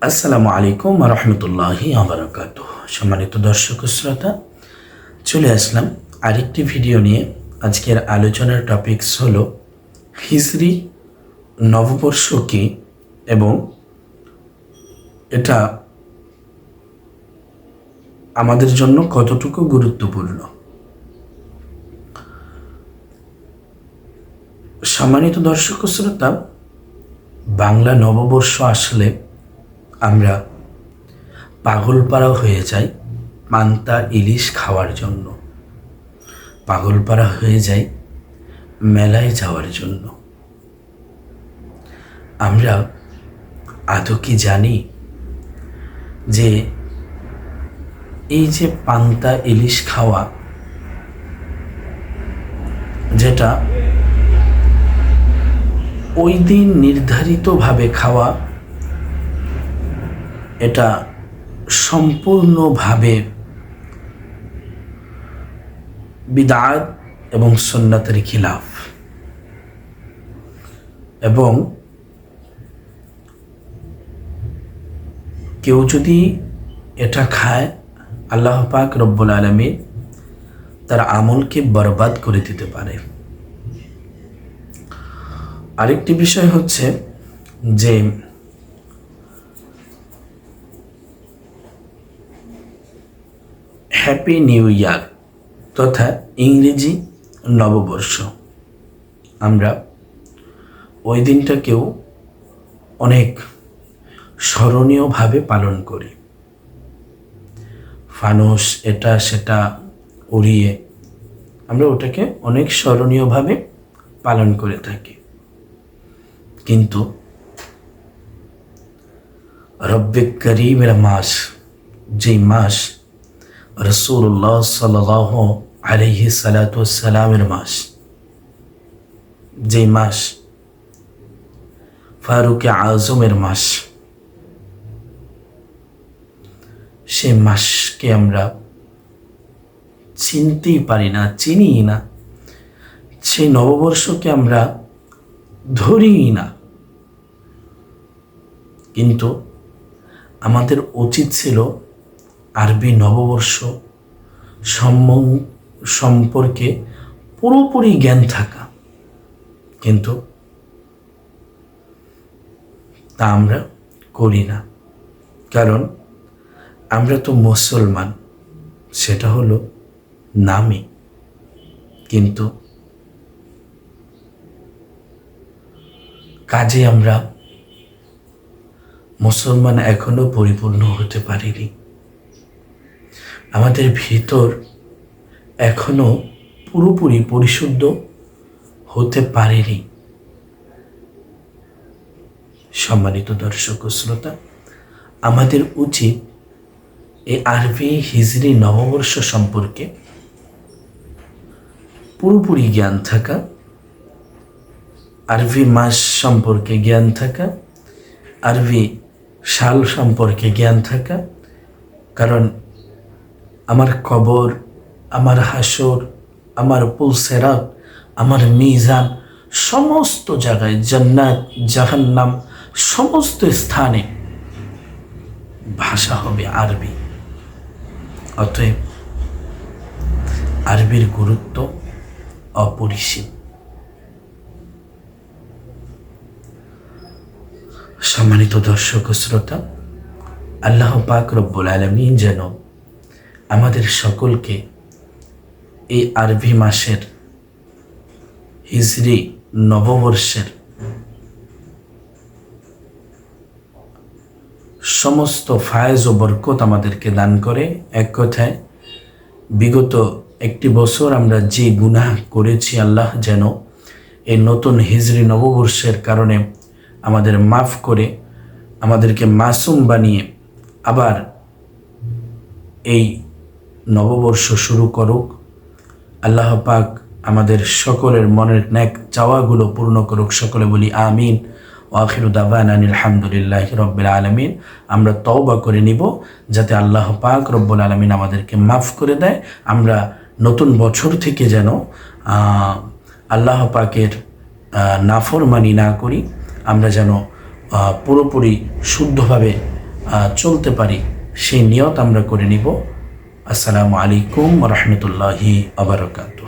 আসসালামু আলাইকুম রহমতুল্লাহি আবরাকাতুহ। সম্মানিত দর্শক শ্রোতা, চলে আসলাম আরেকটি ভিডিও নিয়ে। আজকের আলোচনার টপিকস হলো হিজরি নববর্ষ কি এবং এটা আমাদের জন্য কতটুকু গুরুত্বপূর্ণ। সম্মানিত দর্শক শ্রোতা, বাংলা নববর্ষ আসলে আমরা পাগলপাড়া হয়ে যাই পান্তা ইলিশ খাওয়ার জন্য, পাগলপাড়া হয়ে যাই মেলায় যাওয়ার জন্য। আমরা আদৌ কি জানি যে এই যে পান্তা ইলিশ খাওয়া, যেটা ওই দিন নির্ধারিতভাবে খাওয়া, এটা সম্পূর্ণভাবে বিদআত এবং সুন্নাতের খিলাফ। এবং কেউ যদি এটা খায়, আল্লাহ পাক রব্বুল আলামিন তার আমলকে বরবাদ করে দিতে পারে। আরেকটি বিষয় হচ্ছে যে হ্যাপি নিউ ইয়ার তথা ইংরেজি নববর্ষ, আমরা ওই দিনটাকেও অনেক স্মরণীয়ভাবে পালন করি। ফানুস এটা সেটা উড়িয়ে আমরা ওটাকে অনেক স্মরণীয়ভাবে পালন করে থাকি। কিন্তু রব্বে করিমের মাস, যেই মাস রাসূলুল্লাহ সাল্লাল্লাহু আলাইহি সাল্লাতু ওয়াসসালামের মাস, যেই মাস ফারুক আজমের মাস, সে মাসকে আমরা চিনতেই পারি না, চিনি না। সেই নববর্ষকে আমরা ধরিই না। কিন্তু আমাদের উচিত ছিল আরবি নববর্ষ সম্পর্কে পুরোপুরি জ্ঞান থাকা, কিন্তু তা আমরা করি না। কারণ আমরা তো মুসলমান, সেটা হলো নামে, কিন্তু কাজে আমরা মুসলমান এখনো পরিপূর্ণ হতে পারিনি। আমাদের ভিতর এখনো পুরোপুরি পরিশুদ্ধ হতে পারেনি। সম্মানিত দর্শক ও শ্রোতা, আমাদের উচিত এই আরবি হিজরি নববর্ষ সম্পর্কে পুরোপুরি জ্ঞান থাকা, আরবি মাস সম্পর্কে জ্ঞান থাকা, আরবি সাল সম্পর্কে জ্ঞান থাকা। কারণ আমার কবর, আমার হাসর, আমার পুলসেরাত, আমার মিজান, সমস্ত জায়গায়, জান্নাত জাহান্নাম, সমস্ত স্থানে ভাষা হবে আরবি। অতএব আরবির গুরুত্ব অপরিসীম। সম্মানিত দর্শক ও শ্রোতা, আল্লাহ পাক রব্বুল আলামিন যেন আমাদের সকলকে এই আরবি মাসের হিজরি নববর্ষের সমস্ত ফায়েজ ও বরকত আমাদেরকে দান করে। এক কথায়, বিগত একটি বছর আমরা যে গুনাহ করেছি, আল্লাহ যেন এই নতুন হিজরি নববর্ষের কারণে আমাদের মাফ করে আমাদেরকে মাসুম বানিয়ে আবার এই নববর্ষ শুরু করুক। আল্লাহ পাক আমাদের সকলের মনের নেক চাওয়াগুলো পূর্ণ করুক। সকলে বলি আমিন। ওয়াখিরু দাওয়ানা আলহামদুলিল্লাহি রাব্বিল আলামিন। আমরা তওবা করে নিব যাতে আল্লাহ পাক রব্বুল আলামিন আমাদেরকে মাফ করে দেয়। আমরা নতুন বছর থেকে যেন আল্লাহ পাকের নাফরমানি না করি, আমরা যেন পুরোপুরি শুদ্ধভাবে চলতে পারি, সেই নিয়ত আমরা করে নিব। আসসালামু আলাইকুম ওয়া রাহমাতুল্লাহি ওয়া বারাকাতুহু।